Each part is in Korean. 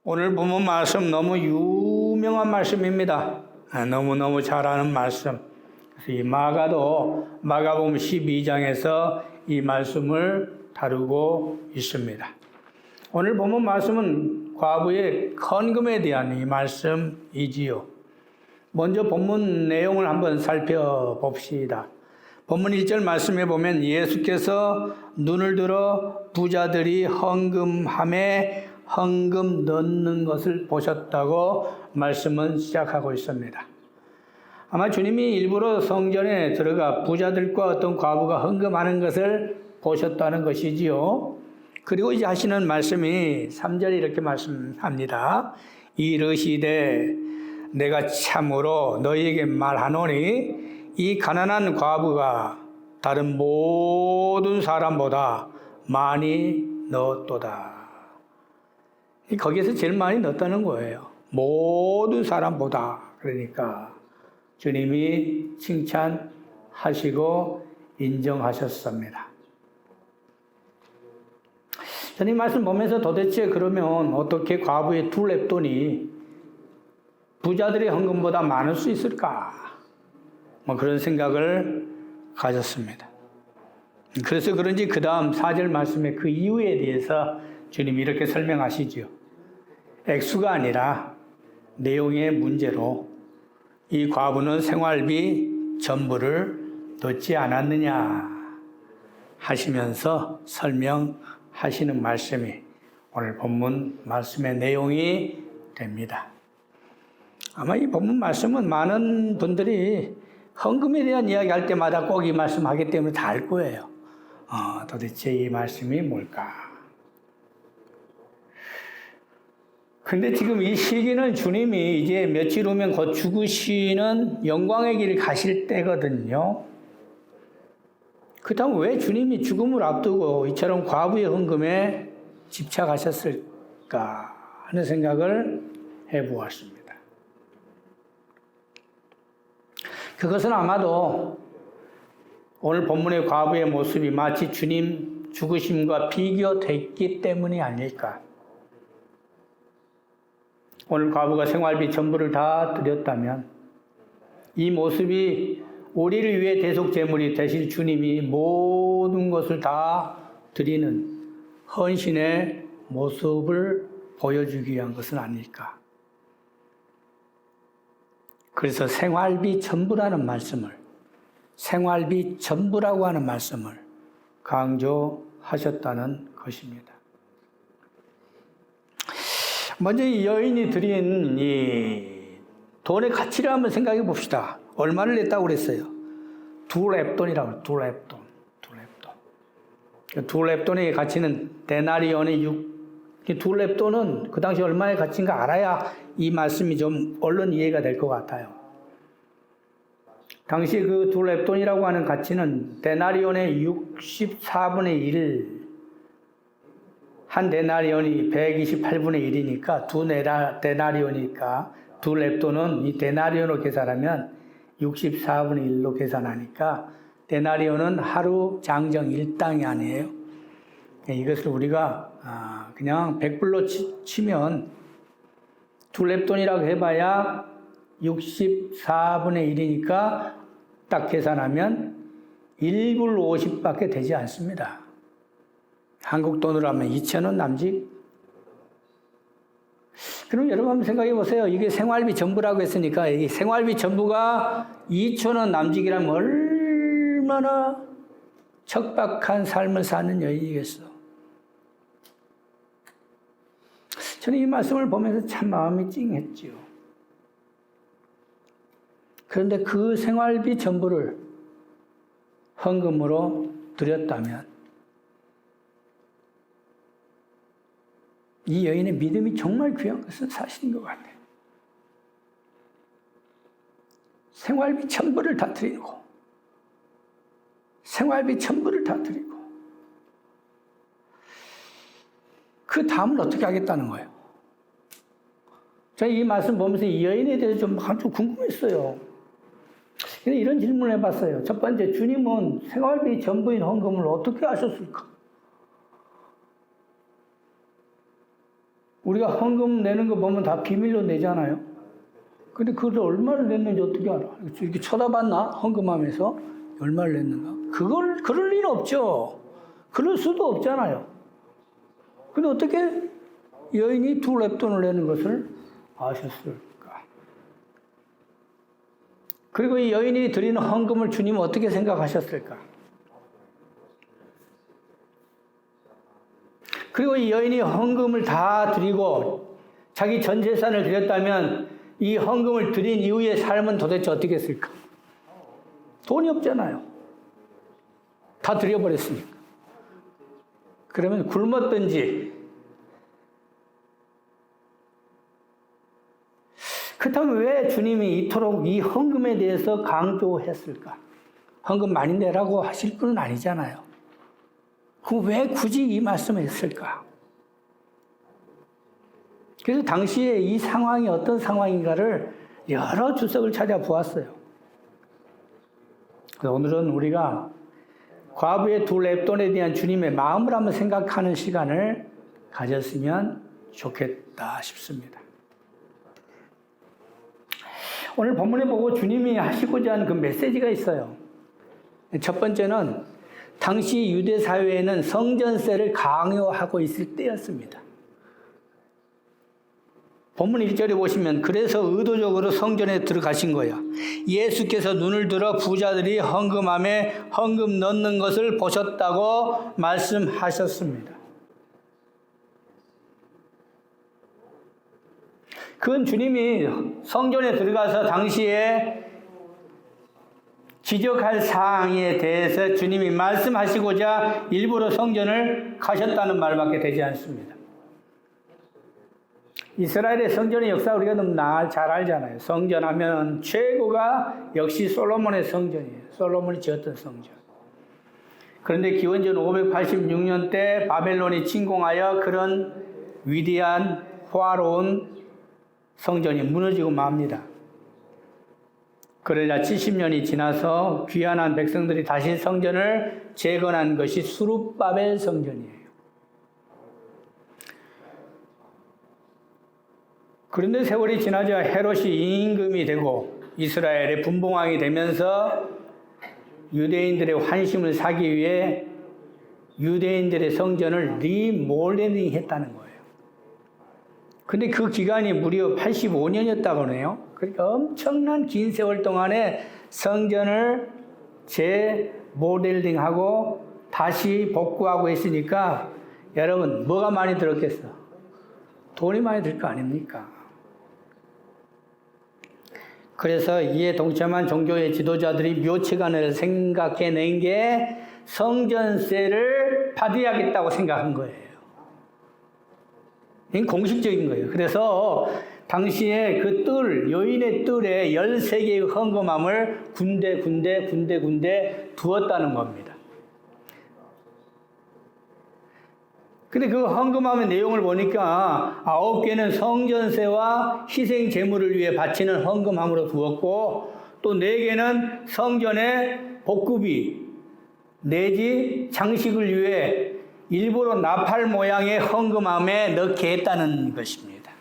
오늘 본문 말씀 너무 유명한 말씀입니다. 너무너무 잘 아는 말씀. 이 마가복음 12장에서 이 말씀을 다루고 있습니다. 오늘 본문 말씀은 과부의 헌금에 대한 이 말씀이지요. 먼저 본문 내용을 한번 살펴봅시다. 본문 1절 말씀에 보면 예수께서 눈을 들어 부자들이 헌금함에 헌금 넣는 것을 보셨다고 말씀은 시작하고 있습니다. 아마 주님이 일부러 성전에 들어가 부자들과 어떤 과부가 헌금하는 것을 보셨다는 것이지요. 그리고 이제 하시는 말씀이 3절에 이렇게 말씀합니다. 이르시되 내가 참으로 너희에게 말하노니 이 가난한 과부가 다른 모든 사람보다 많이 넣었도다. 거기에서 제일 많이 넣었다는 거예요. 모든 사람보다. 그러니까 주님이 칭찬하시고 인정하셨습니다. 저는 이 말씀 보면서 도대체 그러면 어떻게 과부의 두 렙돈이 부자들의 헌금보다 많을 수 있을까? 그런 생각을 가졌습니다. 그래서 그런지 그 다음 4절 말씀에 그 이유에 대해서 주님이 이렇게 설명하시죠. 액수가 아니라 내용의 문제로 이 과부는 생활비 전부를 넣지 않았느냐 하시면서 설명하시는 말씀이 오늘 본문 말씀의 내용이 됩니다. 아마 이 본문 말씀은 많은 분들이 헌금에 대한 이야기 할 때마다 꼭 이 말씀 하기 때문에 다 알 거예요. 도대체 이 말씀이 뭘까? 근데 지금 이 시기는 주님이 이제 며칠 후면 곧 죽으시는 영광의 길을 가실 때거든요. 그렇다면 왜 주님이 죽음을 앞두고 이처럼 과부의 헌금에 집착하셨을까 하는 생각을 해보았습니다. 그것은 아마도 오늘 본문의 과부의 모습이 마치 주님 죽으심과 비교됐기 때문이 아닐까. 오늘 과부가 생활비 전부를 다 드렸다면 이 모습이 우리를 위해 대속제물이 되실 주님이 모든 것을 다 드리는 헌신의 모습을 보여주기 위한 것은 아닐까. 그래서 생활비 전부라는 말씀을, 생활비 전부라고 하는 말씀을 강조하셨다는 것입니다. 먼저 이 여인이 드린 이 돈의 가치를 한번 생각해 봅시다. 얼마를 냈다고 그랬어요? 두 렙돈이라고, 두 렙돈. 두 렙돈의 가치는 데나리온의 두 렙돈은 그 당시 얼마의 가치인가 알아야 이 말씀이 좀 얼른 이해가 될 것 같아요. 당시 그 두 렙돈이라고 하는 가치는 데나리온의 64분의 1, 한 데나리온이 128분의 1이니까 두 데나리온이니까 두 렙돈은 이 데나리온으로 계산하면 64분의 1로 계산하니까 데나리온은 하루 장정 1당이 아니에요. 이것을 우리가 그냥 100불로 치면 두 렙돈이라고 해봐야 64분의 1이니까 딱 계산하면 1불 50밖에 되지 않습니다. 한국 돈으로 하면 2,000원 남짓. 그럼 여러분 한번 생각해 보세요. 이게 생활비 전부라고 했으니까 이 생활비 전부가 2,000원 남짓이라면 얼마나 척박한 삶을 사는 여인이겠어. 저는 이 말씀을 보면서 참 마음이 찡했지요. 그런데 그 생활비 전부를 헌금으로 드렸다면 이 여인의 믿음이 정말 귀한 것은 사실인 것 같아요. 생활비 전부를 다 드리고 생활비 전부를 다 드리고 그 다음은 어떻게 하겠다는 거예요? 제가 이 말씀 보면서 이 여인에 대해서 좀 궁금했어요. 그래서 이런 질문을 해봤어요. 첫 번째, 주님은 생활비 전부인 헌금을 어떻게 하셨을까? 우리가 헌금 내는 거 보면 다 비밀로 내잖아요. 근데 그걸 얼마를 냈는지 어떻게 알아? 이렇게 쳐다봤나? 헌금하면서 얼마를 냈는가? 그럴 일 없죠. 그럴 수도 없잖아요. 근데 어떻게 여인이 두 렙돈을 내는 것을 아셨을까? 그리고 이 여인이 드리는 헌금을 주님은 어떻게 생각하셨을까? 그리고 이 여인이 헌금을 다 드리고 자기 전 재산을 드렸다면 이 헌금을 드린 이후의 삶은 도대체 어떻게 했을까? 돈이 없잖아요. 다 드려버렸으니까. 그러면 굶었든지. 그렇다면 왜 주님이 이토록 이 헌금에 대해서 강조했을까? 헌금 많이 내라고 하실 분은 아니잖아요. 그럼 왜 굳이 이 말씀을 했을까? 그래서 당시에 이 상황이 어떤 상황인가를 여러 주석을 찾아보았어요. 그래서 오늘은 우리가 과부의 두 렙돈에 대한 주님의 마음을 한번 생각하는 시간을 가졌으면 좋겠다 싶습니다. 오늘 본문에 보고 주님이 하시고자 하는 그 메시지가 있어요. 첫 번째는 당시 유대 사회에는 성전세를 강요하고 있을 때였습니다. 본문 1절에 보시면 그래서 의도적으로 성전에 들어가신 거예요. 예수께서 눈을 들어 부자들이 헌금함에 헌금 넣는 것을 보셨다고 말씀하셨습니다. 그건 주님이 성전에 들어가서 당시에 지적할 사항에 대해서 주님이 말씀하시고자 일부러 성전을 가셨다는 말밖에 되지 않습니다. 이스라엘의 성전의 역사 우리가 너무 잘 알잖아요. 성전하면 최고가 역시 솔로몬의 성전이에요. 솔로몬이 지었던 성전. 그런데 기원전 586년 때 바벨론이 침공하여 그런 위대한 화로운 성전이 무너지고 맙니다. 그러자 70년이 지나서 귀환한 백성들이 다시 성전을 재건한 것이 수룹바벨 성전이에요. 그런데 세월이 지나자 헤롯이 임금이 되고 이스라엘의 분봉왕이 되면서 유대인들의 환심을 사기 위해 유대인들의 성전을 리모델링했다는 거예요. 근데 그 기간이 무려 85년이었다고 하네요. 그러니까 엄청난 긴 세월 동안에 성전을 재모델링하고 다시 복구하고 있으니까 여러분 뭐가 많이 들었겠어? 돈이 많이 들 거 아닙니까? 그래서 이에 동참한 종교의 지도자들이 묘체관을 생각해낸 게 성전세를 받아야겠다고 생각한 거예요. 이건 공식적인 거예요. 그래서 당시에 그 여인의 뜰에 13개의 헌금함을 군데 두었다는 겁니다. 근데 그 헌금함의 내용을 보니까 9개는 성전세와 희생 제물을 위해 바치는 헌금함으로 두었고 또 4개는 성전의 복구비 내지 장식을 위해 일부러 나팔 모양의 헌금함에 넣게 했다는 것입니다.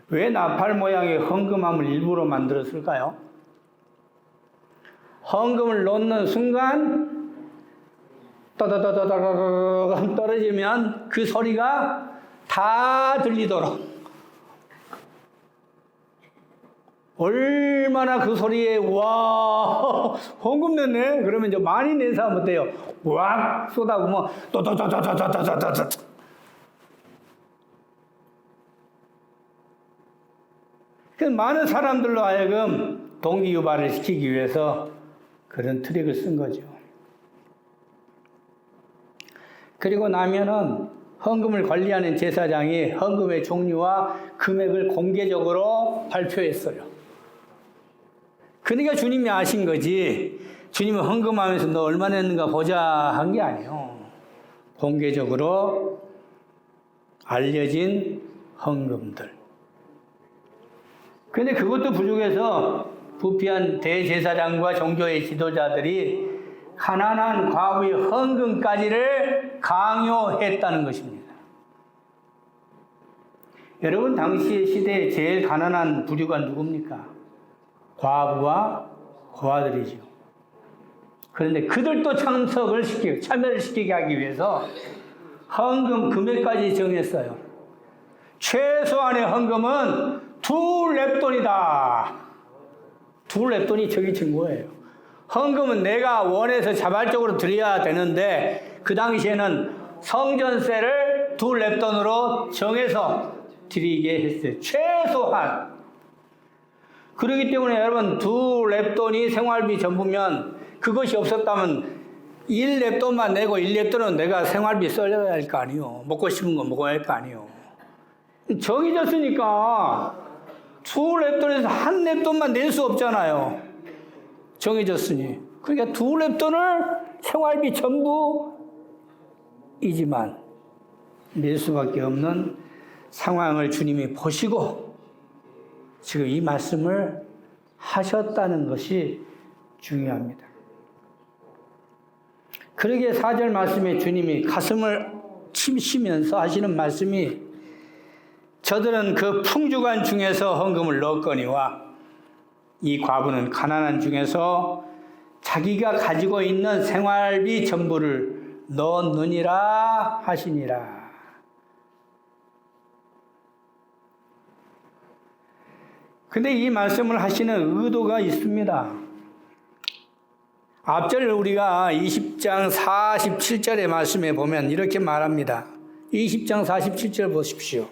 왜 나팔 모양의 헌금함을 일부러 만들었을까요? 헌금을 넣는 순간 떠다다다다다다 떨어지면 그 소리가 다 들리도록 얼마나 그 소리에 와 헌금 냈네 그러면 이제 많이 낸 사람 어때요? 와 쏟아보면 또또또또또또또또또 그 많은 사람들로 하여금 동기 유발을 시키기 위해서 그런 트릭을 쓴 거죠. 그리고 나면은 헌금을 관리하는 제사장이 헌금의 종류와 금액을 공개적으로 발표했어요. 그러니까 주님이 아신 거지. 주님은 헌금하면서 너 얼마 냈는가 보자 한 게 아니에요. 공개적으로 알려진 헌금들. 그런데 그것도 부족해서 부패한 대제사장과 종교의 지도자들이 가난한 과부의 헌금까지를 강요했다는 것입니다. 여러분 당시 시대에 제일 가난한 부류가 누굽니까? 과부와 고아들이죠. 그런데 그들도 참여를 시키게 하기 위해서 헌금 금액까지 정했어요. 최소한의 헌금은 2렙돈이다. 2렙돈이 저기 증거예요. 헌금은 내가 원해서 자발적으로 드려야 되는데 그 당시에는 성전세를 2렙돈으로 정해서 드리게 했어요. 최소한. 그렇기 때문에 여러분 2렙돈이 생활비 전부면 그것이 없었다면 1렙돈만 내고 1렙돈은 내가 생활비 써야 할 거 아니요. 먹고 싶은 거 먹어야 할 거 아니요. 정해졌으니까 2렙돈에서 1렙돈만 낼 수 없잖아요. 정해졌으니. 그러니까 2렙돈을 생활비 전부이지만 낼 수밖에 없는 상황을 주님이 보시고 지금 이 말씀을 하셨다는 것이 중요합니다. 그러기에 4절 말씀에 주님이 가슴을 치시면서 하시는 말씀이 저들은 그 풍족한 중에서 헌금을 넣었거니와 이 과부는 가난한 중에서 자기가 가지고 있는 생활비 전부를 넣었느니라 하시니라. 근데 이 말씀을 하시는 의도가 있습니다. 앞절 우리가 20장 47절의 말씀에 보면 이렇게 말합니다. 20장 47절 보십시오.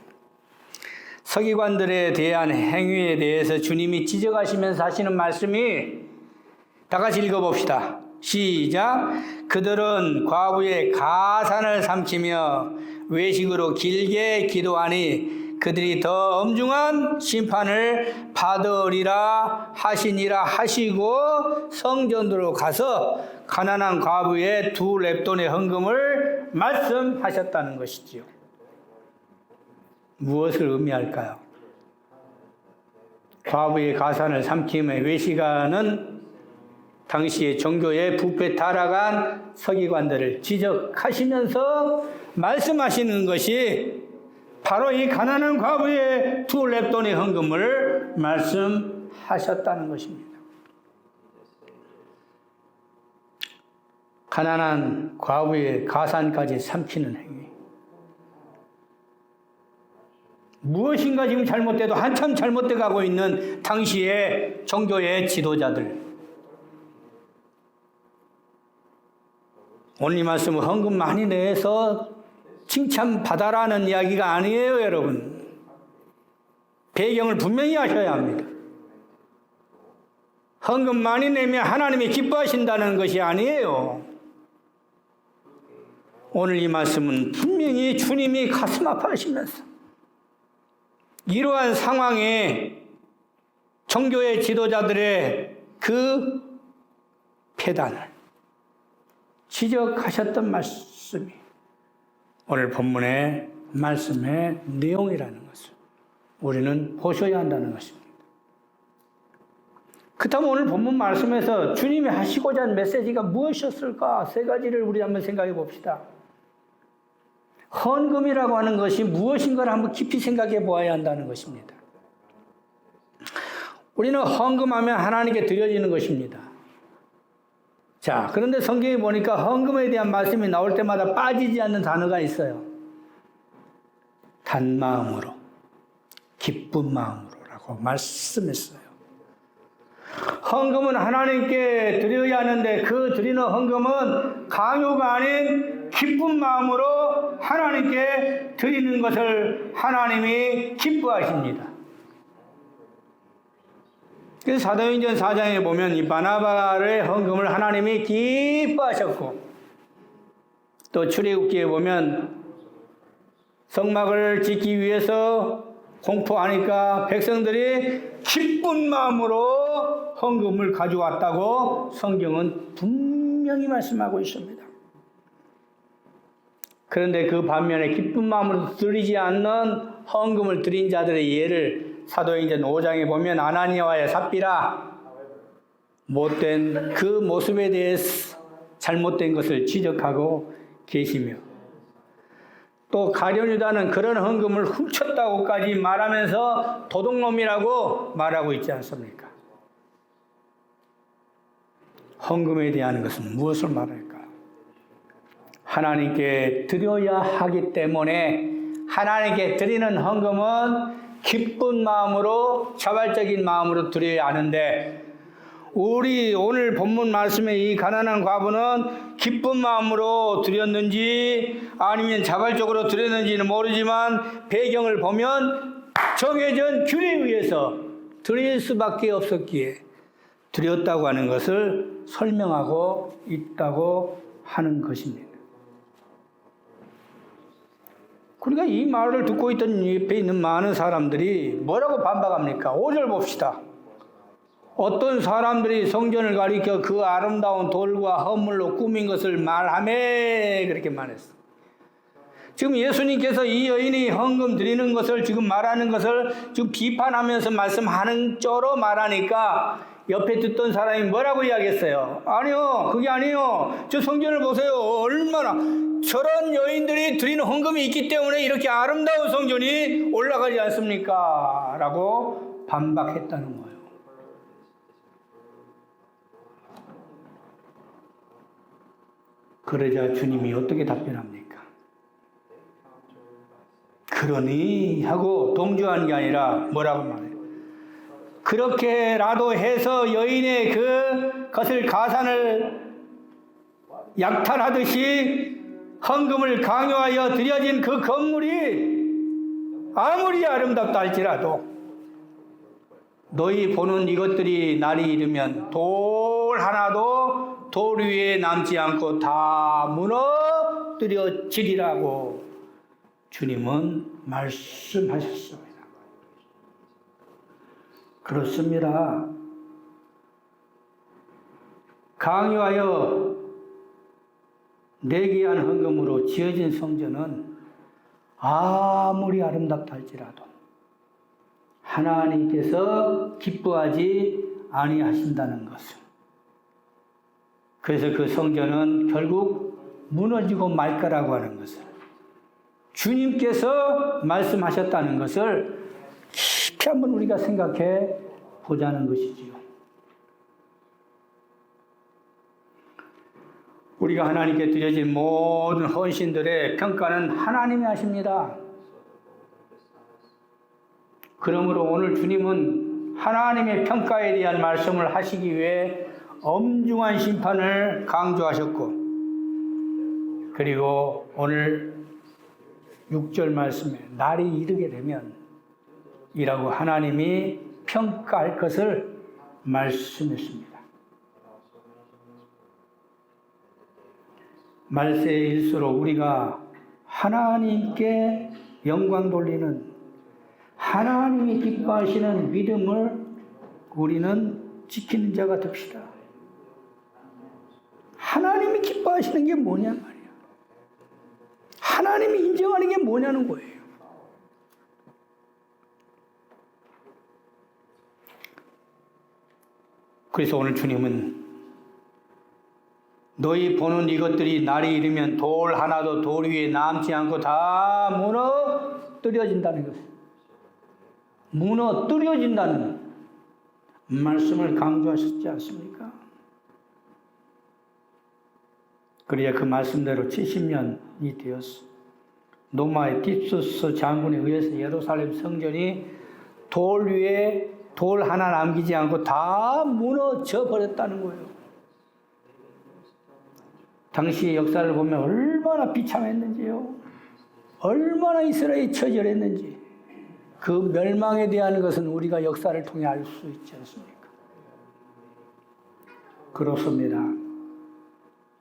서기관들에 대한 행위에 대해서 주님이 지적하시면서 하시는 말씀이 다 같이 읽어봅시다. 시작. 그들은 과부의 가산을 삼키며 외식으로 길게 기도하니 그들이 더 엄중한 심판을 받으리라 하시니라 하시고 성전으로 가서 가난한 과부의 2렙돈의 헌금을 말씀하셨다는 것이지요. 무엇을 의미할까요? 과부의 가산을 삼키며 외식하는 당시의 종교의 부패 타락한 서기관들을 지적하시면서 말씀하시는 것이 바로 이 가난한 과부의 2렙돈의 헌금을 말씀하셨다는 것입니다. 가난한 과부의 가산까지 삼키는 행위. 무엇인가 지금 잘못돼도 한참 잘못돼 가고 있는 당시의 종교의 지도자들. 오늘 이 말씀은 헌금 많이 내서 칭찬받아라는 이야기가 아니에요, 여러분. 배경을 분명히 하셔야 합니다. 헌금 많이 내면 하나님이 기뻐하신다는 것이 아니에요. 오늘 이 말씀은 분명히 주님이 가슴 아파하시면서 이러한 상황에 종교의 지도자들의 그 폐단을 지적하셨던 말씀이 오늘 본문의 말씀의 내용이라는 것을 우리는 보셔야 한다는 것입니다. 그렇다면 오늘 본문 말씀에서 주님이 하시고자 한 메시지가 무엇이었을까? 세 가지를 우리 한번 생각해 봅시다. 헌금이라고 하는 것이 무엇인가를 한번 깊이 생각해 보아야 한다는 것입니다. 우리는 헌금하면 하나님께 드려지는 것입니다. 자, 그런데 성경에 보니까 헌금에 대한 말씀이 나올 때마다 빠지지 않는 단어가 있어요. 단마음으로, 기쁜 마음으로라고 말씀했어요. 헌금은 하나님께 드려야 하는데 그 드리는 헌금은 강요가 아닌 기쁜 마음으로 하나님께 드리는 것을 하나님이 기뻐하십니다. 그래서 사도행전 4장에 보면 이 바나바의 헌금을 하나님이 기뻐하셨고, 또 출애굽기에 보면 성막을 짓기 위해서 공포하니까 백성들이 기쁜 마음으로 헌금을 가져왔다고 성경은 분명히 말씀하고 있습니다. 그런데 그 반면에 기쁜 마음으로 드리지 않는 헌금을 드린 자들의 예를 사도행전 5장에 보면 아나니아와 삽비라 못된 그 모습에 대해서 잘못된 것을 지적하고 계시며, 또 가룟유다는 그런 헌금을 훔쳤다고까지 말하면서 도둑놈이라고 말하고 있지 않습니까? 헌금에 대한 것은 무엇을 말할까? 하나님께 드려야 하기 때문에 하나님께 드리는 헌금은 기쁜 마음으로, 자발적인 마음으로 드려야 하는데, 우리 오늘 본문 말씀의 이 가난한 과부는 기쁜 마음으로 드렸는지 아니면 자발적으로 드렸는지는 모르지만 배경을 보면 정해진 균에 의해서 드릴 수밖에 없었기에 드렸다고 하는 것을 설명하고 있다고 하는 것입니다. 그러니까 이 말을 듣고 있던 옆에 있는 많은 사람들이 뭐라고 반박합니까? 5절 봅시다. 어떤 사람들이 성전을 가리켜 그 아름다운 돌과 허물로 꾸민 것을 말하매 그렇게 말했어. 지금 예수님께서 이 여인이 헌금 드리는 것을 지금 말하는 것을 지금 비판하면서 말씀하는 쪽으로 말하니까 옆에 듣던 사람이 뭐라고 이야기했어요? 아니요, 그게 아니에요. 저 성전을 보세요. 얼마나 저런 여인들이 드리는 헌금이 있기 때문에 이렇게 아름다운 성전이 올라가지 않습니까? 라고 반박했다는 거예요. 그러자 주님이 어떻게 답변합니까? 그러니 하고 동조한 게 아니라 뭐라고 말해요? 그렇게라도 해서 여인의 그것을 가산을 약탈하듯이 헌금을 강요하여 드려진 그 건물이 아무리 아름답다 할지라도 너희 보는 이것들이 날이 이르면 돌 하나도 돌 위에 남지 않고 다 무너뜨려지리라고 주님은 말씀하셨습니다. 그렇습니다. 강요하여 내게 한 헌금으로 지어진 성전은 아무리 아름답다 할지라도 하나님께서 기뻐하지 아니하신다는 것을. 그래서 그 성전은 결국 무너지고 말 거라고 하는 것을 주님께서 말씀하셨다는 것을 깊이 한번 우리가 생각해 보자는 것이지요. 우리가 하나님께 드려진 모든 헌신들의 평가는 하나님이 하십니다. 그러므로 오늘 주님은 하나님의 평가에 대한 말씀을 하시기 위해 엄중한 심판을 강조하셨고, 그리고 오늘 6절 말씀에 날이 이르게 되면 이라고 하나님이 평가할 것을 말씀했습니다. 말세일수록 우리가 하나님께 영광 돌리는, 하나님이 기뻐하시는 믿음을 우리는 지키는 자가 됩시다. 하나님이 기뻐하시는 게 뭐냐 말이야. 하나님이 인정하는 게 뭐냐는 거예요. 그래서 오늘 주님은 너희 보는 이것들이 날이 이르면 돌 하나도 돌 위에 남지 않고 다 무너뜨려진다는 것을, 무너뜨려진다는 말씀을 강조하셨지 않습니까? 그래야 그 말씀대로 70년이 되었어. 로마의 딥소스 장군에 의해서 예루살렘 성전이 돌 위에 돌 하나 남기지 않고 다 무너져 버렸다는 거예요. 당시의 역사를 보면 얼마나 비참했는지요. 얼마나 이스라엘이 처절했는지. 그 멸망에 대한 것은 우리가 역사를 통해 알 수 있지 않습니까? 그렇습니다.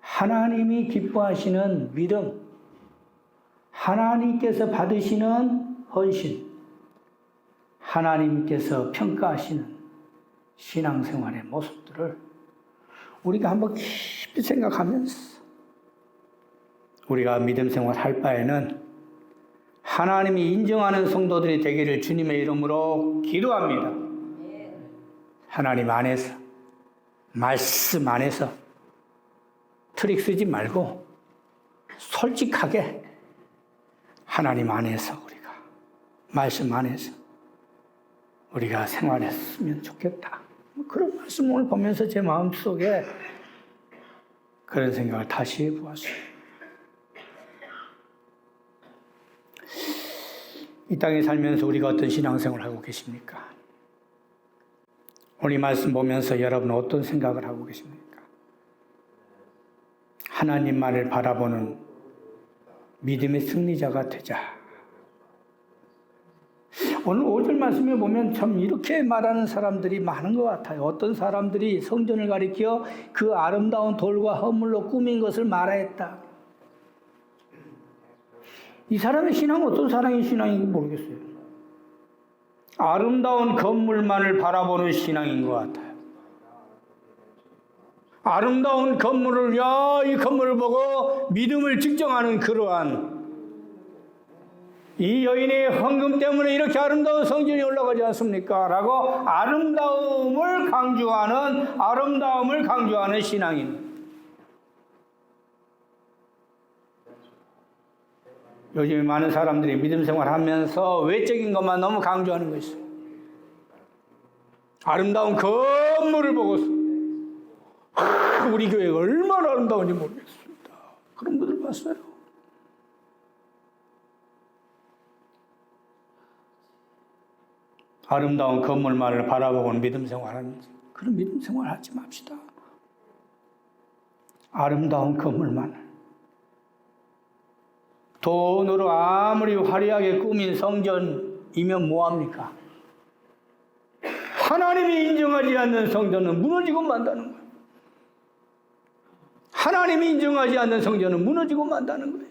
하나님이 기뻐하시는 믿음, 하나님께서 받으시는 헌신, 하나님께서 평가하시는 신앙생활의 모습들을 우리가 한번 깊이 생각하면서 우리가 믿음 생활 할 바에는 하나님이 인정하는 성도들이 되기를 주님의 이름으로 기도합니다. 하나님 안에서, 말씀 안에서 트릭 쓰지 말고 솔직하게 하나님 안에서 우리가 말씀 안에서 우리가 생활했으면 좋겠다. 그런 말씀 오늘 보면서 제 마음속에 그런 생각을 다시 해보았어요. 이 땅에 살면서 우리가 어떤 신앙생활을 하고 계십니까? 오늘 이 말씀 보면서 여러분은 어떤 생각을 하고 계십니까? 하나님만을 바라보는 믿음의 승리자가 되자. 오늘 5절 말씀에 보면 참 이렇게 말하는 사람들이 많은 것 같아요. 어떤 사람들이 성전을 가리켜 그 아름다운 돌과 허물로 꾸민 것을 말하였다. 이 사람의 신앙은 어떤 사람의 신앙인지 모르겠어요. 아름다운 건물만을 바라보는 신앙인 것 같아요. 아름다운 건물을, 이 건물을 보고 믿음을 측정하는 그러한 이 여인의 헌금 때문에 이렇게 아름다운 성전이 올라가지 않습니까? 라고 아름다움을 강조하는 신앙입니다. 요즘 많은 사람들이 믿음 생활하면서 외적인 것만 너무 강조하는 것이죠. 아름다운 건물을 보고서 우리 교회가 얼마나 아름다운지 모르겠습니다. 그런 분들 봤어요. 아름다운 건물만을 바라보고는 믿음 생활하는 그런 믿음 생활하지 맙시다. 아름다운 건물만을 돈으로 아무리 화려하게 꾸민 성전이면 뭐합니까? 하나님이 인정하지 않는 성전은 무너지고 만다는 거예요. 하나님이 인정하지 않는 성전은 무너지고 만다는 거예요.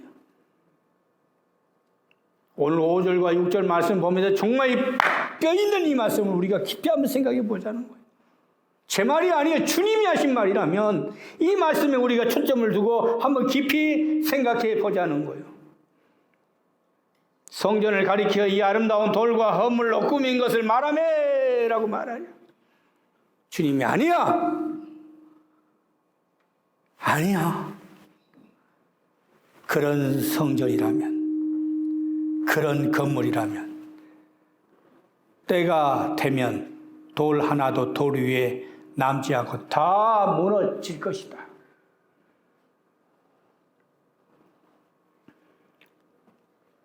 오늘 5절과 6절 말씀 보면서 정말 뼈 있는 이 말씀을 우리가 깊이 한번 생각해 보자는 거예요. 제 말이 아니에요. 주님이 하신 말이라면 이 말씀에 우리가 초점을 두고 한번 깊이 생각해 보자는 거예요. 성전을 가리켜 이 아름다운 돌과 허물로 꾸민 것을 말하매 라고 말하냐. 주님이 아니야. 그런 성전이라면, 그런 건물이라면 때가 되면 돌 하나도 돌 위에 남지 않고 다 무너질 것이다.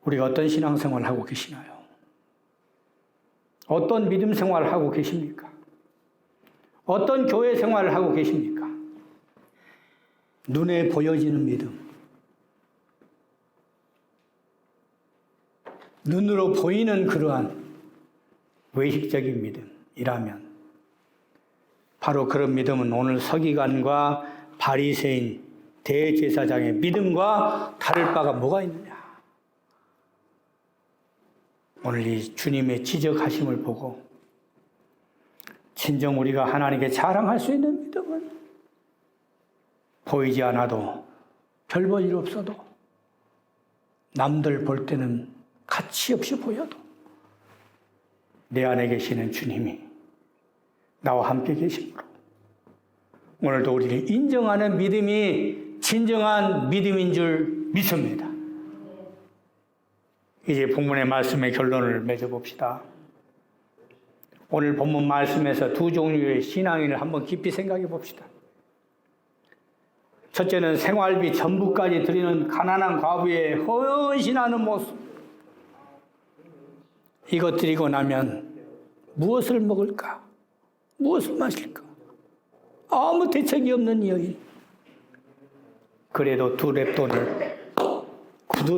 우리가 어떤 신앙생활을 하고 계시나요? 어떤 믿음 생활을 하고 계십니까? 어떤 교회 생활을 하고 계십니까? 눈에 보여지는 믿음, 눈으로 보이는 그러한 외식적인 믿음이라면 바로 그런 믿음은 오늘 서기관과 바리새인 대제사장의 믿음과 다를 바가 뭐가 있느냐? 오늘 이 주님의 지적하심을 보고 진정 우리가 하나님께 자랑할 수 있는 믿음은 보이지 않아도 별 볼 일 없어도 남들 볼 때는 가치 없이 보여도 내 안에 계시는 주님이 나와 함께 계심으로 오늘도 우리를 인정하는 믿음이 진정한 믿음인 줄 믿습니다. 이제 본문의 말씀의 결론을 맺어봅시다. 오늘 본문 말씀에서 두 종류의 신앙인을 한번 깊이 생각해 봅시다. 첫째는 생활비 전부까지 드리는 가난한 과부의 헌신하는 모습. 이것 드리고 나면 무엇을 먹을까? 무엇을 마실까? 아무 대책이 없는 여인. 그래도 구두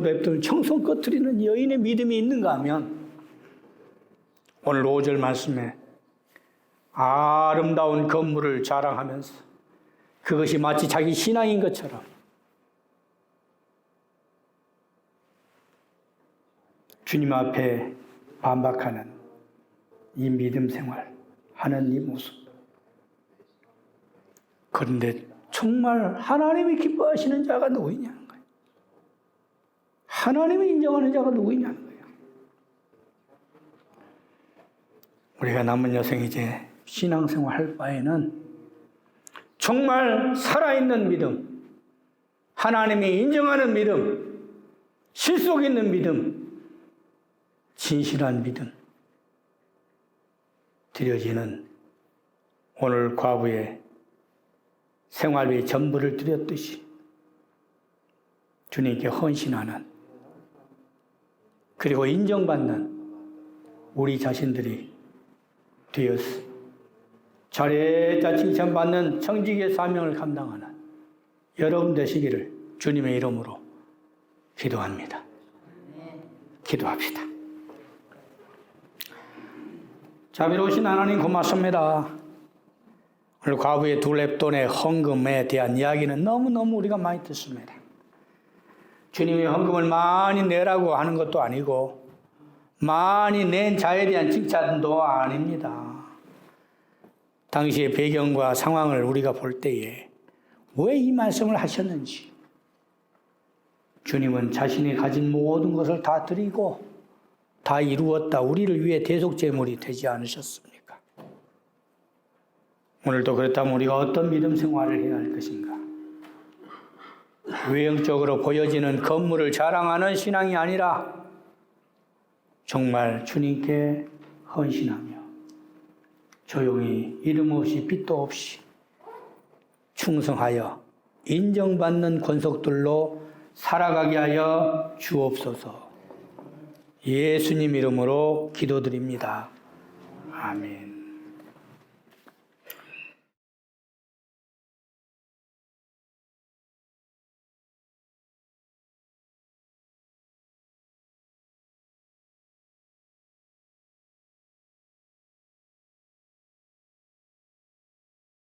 랩돈을 청성껏 드리는 여인의 믿음이 있는가 하면 오늘 5절 말씀에 아름다운 건물을 자랑하면서 그것이 마치 자기 신앙인 것처럼 주님 앞에 반박하는 이 믿음 생활 하는 이 모습. 그런데 정말 하나님이 기뻐하시는 자가 누구이냐는 거예요. 하나님이 인정하는 자가 누구이냐는 거예요. 우리가 남은 여생 이제 신앙생활 할 바에는 정말 살아있는 믿음, 하나님이 인정하는 믿음, 실속 있는 믿음, 진실한 믿음 드려지는 오늘 과부의 생활의 전부를 드렸듯이 주님께 헌신하는, 그리고 인정받는 우리 자신들이 되어서 잘했다 칭찬받는 청지기의 사명을 감당하는 여러분 되시기를 주님의 이름으로 기도합니다. 기도합시다. 자비로우신 하나님 고맙습니다. 오늘 과부의 둘렙돈의 헌금에 대한 이야기는 너무너무 우리가 많이 듣습니다. 주님이 헌금을 많이 내라고 하는 것도 아니고 많이 낸 자에 대한 칭찬도 아닙니다. 당시의 배경과 상황을 우리가 볼 때에 왜 이 말씀을 하셨는지, 주님은 자신이 가진 모든 것을 다 드리고 다 이루었다, 우리를 위해 대속제물이 되지 않으셨습니까? 오늘도 그렇다면 우리가 어떤 믿음 생활을 해야 할 것인가? 외형적으로 보여지는 건물을 자랑하는 신앙이 아니라 정말 주님께 헌신하며 조용히 이름 없이 빛도 없이 충성하여 인정받는 권속들로 살아가게 하여 주옵소서. 예수님 이름으로 기도드립니다. 아멘.